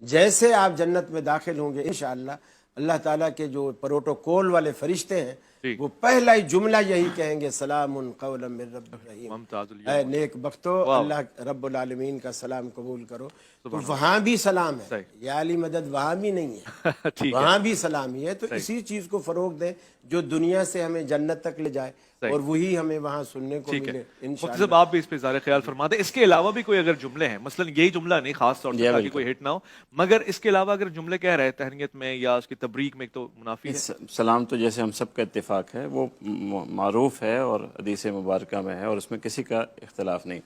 جیسے آپ جنت میں داخل ہوں گے انشاءاللہ اللہ تعالیٰ کے جو پروٹوکول والے فرشتے ہیں وہ پہلا ہی جملہ یہی کہیں گے سلام قولا من رب الرحیم، اے نیک بختو اللہ رب العالمین کا سلام قبول کرو۔ تو وہاں بھی سلام ہے، یا علی مدد وہاں بھی نہیں ہے، وہاں بھی سلام ہی ہے۔ تو اسی چیز کو فروغ دیں جو دنیا سے ہمیں جنت تک لے جائے اور وہی ہمیں وہاں سننے کو ملے انشاءاللہ۔ مفتی صاحب آپ بھی اس پہ ظاہر خیال فرما دیں، اس کے علاوہ بھی کوئی اگر جملے ہیں، مثلا یہی جملہ نہیں خاص طور سے تاکہ کوئی ہٹ نہ ہو، مگر اس کے علاوہ اگر جملے کہہ رہے تہنیت میں یا اس کی تبریک میں، ایک تو منافی ہے سلام تو جیسے ہم سب کا اتفاق ہے، وہ معروف ہے اور حدیث مبارکہ میں ہے اور اس میں کسی کا اختلاف نہیں۔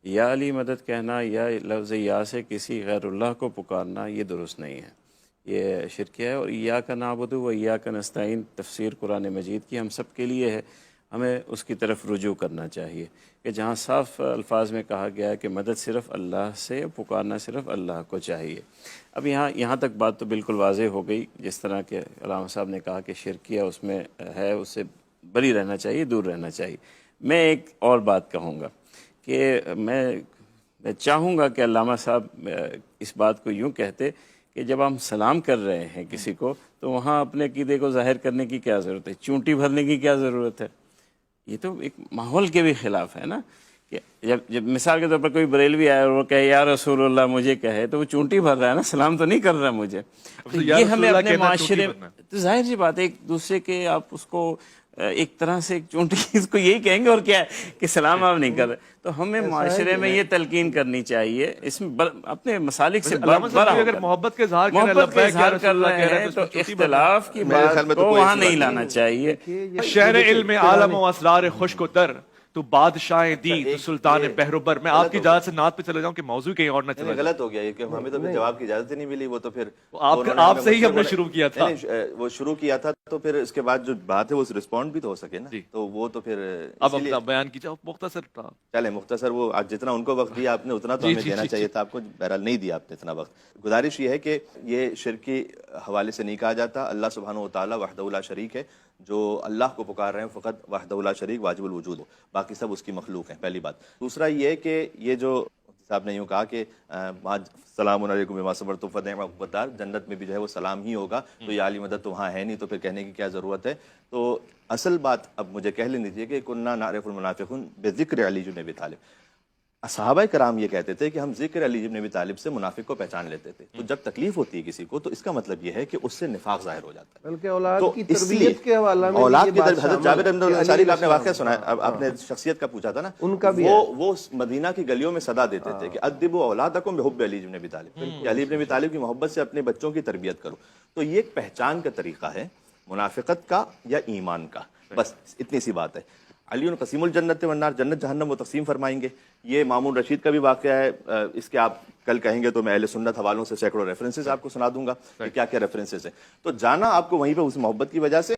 یا علی مدد کہنا یا لفظ یا سے کسی غیر اللہ کو پکارنا یہ درست نہیں ہے، یہ شرکیہ ہے۔ اور ایاک نعبد و ایاک نستعین تفسیر قرآن مجید کی ہم سب کے لیے ہے، ہمیں اس کی طرف رجوع کرنا چاہیے کہ جہاں صاف الفاظ میں کہا گیا ہے کہ مدد صرف اللہ سے، پکارنا صرف اللہ کو چاہیے۔ اب یہاں تک بات تو بالکل واضح ہو گئی، جس طرح کہ علامہ صاحب نے کہا کہ شرکیہ اس میں ہے، اس سے بری رہنا چاہیے، دور رہنا چاہیے۔ میں ایک اور بات کہوں گا کہ میں چاہوں گا کہ علامہ صاحب اس بات کو یوں کہتے کہ جب ہم سلام کر رہے ہیں کسی کو تو وہاں اپنے عقیدے کو ظاہر کرنے کی کیا ضرورت ہے، چونٹی بھرنے کی کیا ضرورت ہے؟ یہ تو ایک ماحول کے بھی خلاف ہے نا، کہ جب مثال کے طور پر کوئی بریلوی آئے اور وہ کہے یا رسول اللہ مجھے کہے تو وہ چونٹی بھر رہا ہے نا، سلام تو نہیں کر رہا مجھے۔ تو یہ ہمیں اپنے معاشرے تو ظاہر سی بات ہے ایک دوسرے کے آپ اس کو ایک طرح سے ایک چونٹی اس کو یہی کہیں گے اور کیا ہے کہ سلام آپ نہیں کر رہے۔ تو ہمیں معاشرے میں یہ تلقین کرنی چاہیے، اس میں اپنے مسالک سے اگر محبت کے اظہار کر رہے ہیں تو اختلاف کی بات کو وہاں نہیں لانا چاہیے۔ شہر علم عالم و اسرار خشک و تر، تو بادشاہ دی تو سلطان بحر و بر۔ میں آپ کی اجازت سے نعت پہ چلے جاؤں کہ موضوع کہیں اور نہ چلے۔ غلط ہو گیا یہ کہ ہمیں تو جواب کی اجازت ہی نہیں ملی، وہ تو پھر آپ سے ہی ہم نے شروع کیا تھا، وہ شروع کیا تھا تو پھر اس کے بعد جو بات ہے وہ رسپونڈ بھی تو ہو سکے نا، تو وہ تو پھر اب اپنا بیان کیجیے مختصر تھا۔ چلے مختصر، وہ جتنا ان کو وقت دیا آپ نے اتنا تو ہمیں دینا چاہیے تھا، آپ کو بہرحال نہیں دیا آپ نے اتنا وقت۔ گزارش یہ ہے کہ یہ شرک کے حوالے سے نہیں کہا جاتا، اللہ سبحانہ و تعالیٰ وحدہ لا شریک ہے، جو اللہ کو پکار رہے ہیں فقط وحدہ لا شریک واجب الوجود ہو، باقی سب اس کی مخلوق ہیں، پہلی بات۔ دوسرا یہ کہ یہ جو صاحب نے یوں کہا کہ سلام علیکم بما صبرتم فنعم عقبی الدار، جنت میں بھی جو ہے وہ سلام ہی ہوگا، تو یہ علی مدد تو وہاں ہے نہیں، تو پھر کہنے کی کیا ضرورت ہے؟ تو اصل بات اب مجھے کہہ لیں دیجیے کہ کنا نعرف المنافقون بذکر علی بن ابی طالب، صحابہ کرام یہ کہتے تھے کہ ہم ذکر علی بن ابی طالب سے منافق کو پہچان لیتے تھے، تو جب تکلیف ہوتی ہے کسی کو تو اس کا مطلب یہ ہے کہ اس سے نفاق ظاہر ہو جاتا ہے۔ بلکہ اولاد کی تربیت کے حوالہ میں اولاد کی تربیت، حضرت جابر بن انصاری کا آپ نے واقعہ سنا ہے، آپ نے شخصیت کا پوچھا تھا نا، ان کا بھی وہ مدینہ کی گلیوں میں صدا دیتے تھے کہ ادبوا اولادکم بحب علی بن ابی طالب، کہ علی بن ابی طالب کی محبت سے اپنے بچوں کی تربیت کرو۔ تو یہ ایک پہچان کا طریقہ ہے منافقت کا یا ایمان کا، بس اتنی سی بات ہے۔ علی قسیم الجنت والنار، جنت جہنم وہ تقسیم فرمائیں گے۔ یہ مامون رشید کا بھی واقعہ ہے، اس کے آپ کل کہیں گے تو میں اہل سنت حوالوں سے سینکڑوں ریفرنسز آپ کو سنا دوں گا کہ کیا کیا ریفرنسز ہیں، تو جانا آپ کو وہیں پہ اس محبت کی وجہ سے